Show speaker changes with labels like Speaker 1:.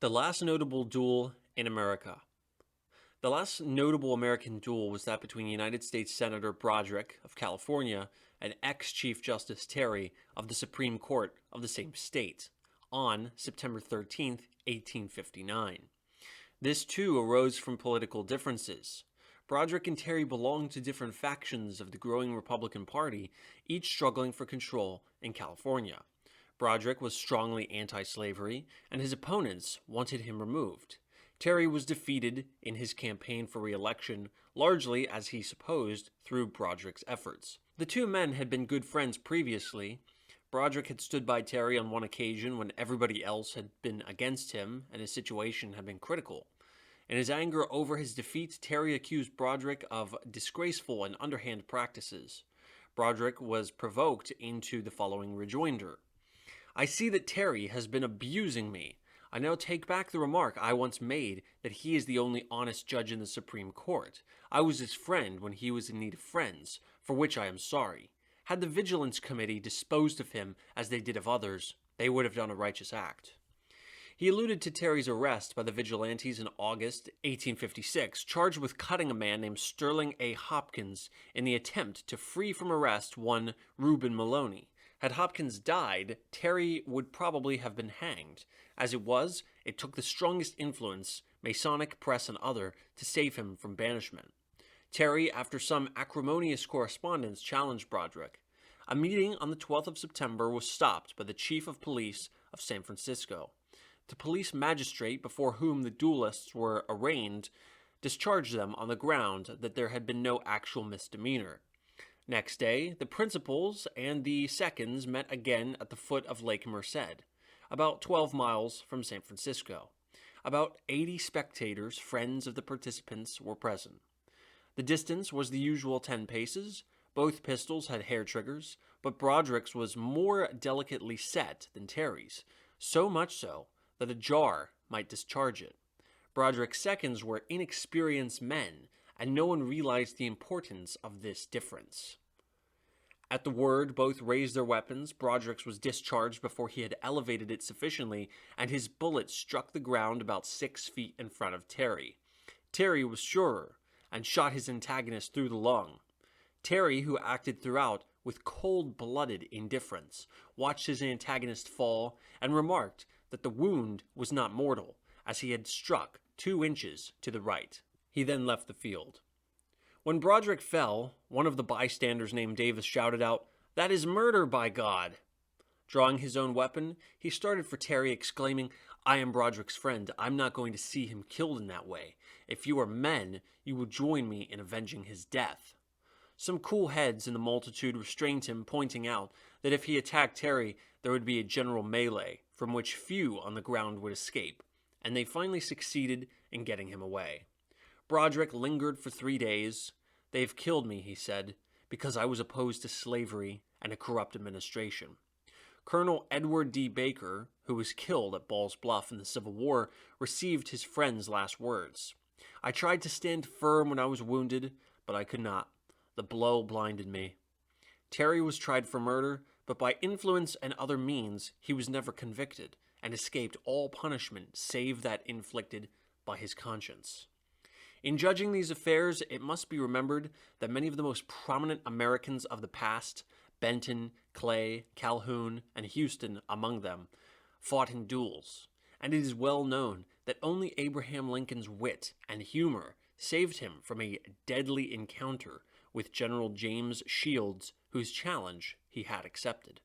Speaker 1: The last notable duel in America. The last notable American duel was that between United States Senator Broderick of California and ex-Chief Justice Terry of the Supreme Court of the same state on September 13th, 1859. This too arose from political differences. Broderick and Terry belonged to different factions of the growing Republican Party, each struggling for control in California. Broderick was strongly anti-slavery, and his opponents wanted him removed. Terry was defeated in his campaign for re-election, largely, as he supposed, through Broderick's efforts. The two men had been good friends previously. Broderick had stood by Terry on one occasion when everybody else had been against him and his situation had been critical. In his anger over his defeat, Terry accused Broderick of disgraceful and underhand practices. Broderick was provoked into the following rejoinder. "I see that Terry has been abusing me. I now take back the remark I once made that he is the only honest judge in the Supreme Court. I was his friend when he was in need of friends, for which I am sorry. Had the Vigilance Committee disposed of him as they did of others, they would have done a righteous act." He alluded to Terry's arrest by the vigilantes in August 1856, charged with cutting a man named Sterling A. Hopkins in the attempt to free from arrest one Reuben Maloney. Had Hopkins died, Terry would probably have been hanged. As it was, it took the strongest influence, Masonic, press, and other, to save him from banishment. Terry, after some acrimonious correspondence, challenged Broderick. A meeting on the 12th of September was stopped by the chief of police of San Francisco. The police magistrate before whom the duelists were arraigned discharged them on the ground that there had been no actual misdemeanor. Next day, the principals and the seconds met again at the foot of Lake Merced, about 12 miles from San Francisco. About 80 spectators, friends of the participants, were present. The distance was the usual 10 paces. Both pistols had hair triggers, but Broderick's was more delicately set than Terry's, so much so that a jar might discharge it. Broderick's seconds were inexperienced men, and no one realized the importance of this difference. At the word, both raised their weapons. Broderick's was discharged before he had elevated it sufficiently, and his bullet struck the ground about 6 feet in front of Terry. Terry was surer, and shot his antagonist through the lung. Terry, who acted throughout with cold-blooded indifference, watched his antagonist fall, and remarked that the wound was not mortal, as he had struck 2 inches to the right. He then left the field. When Broderick fell, one of the bystanders named Davis shouted out, "That is murder, by God!" Drawing his own weapon, he started for Terry, exclaiming, "I am Broderick's friend. I'm not going to see him killed in that way. If you are men, you will join me in avenging his death." Some cool heads in the multitude restrained him, pointing out that if he attacked Terry, there would be a general melee, from which few on the ground would escape, and they finally succeeded in getting him away. Broderick lingered for 3 days. "They've killed me," he said, "because I was opposed to slavery and a corrupt administration." Colonel Edward D. Baker, who was killed at Ball's Bluff in the Civil War, received his friend's last words. "I tried to stand firm when I was wounded, but I could not. The blow blinded me." Terry was tried for murder, but by influence and other means he was never convicted, and escaped all punishment save that inflicted by his conscience. In judging these affairs, it must be remembered that many of the most prominent Americans of the past, Benton, Clay, Calhoun, and Houston among them, fought in duels, and it is well known that only Abraham Lincoln's wit and humor saved him from a deadly encounter with General James Shields, whose challenge he had accepted.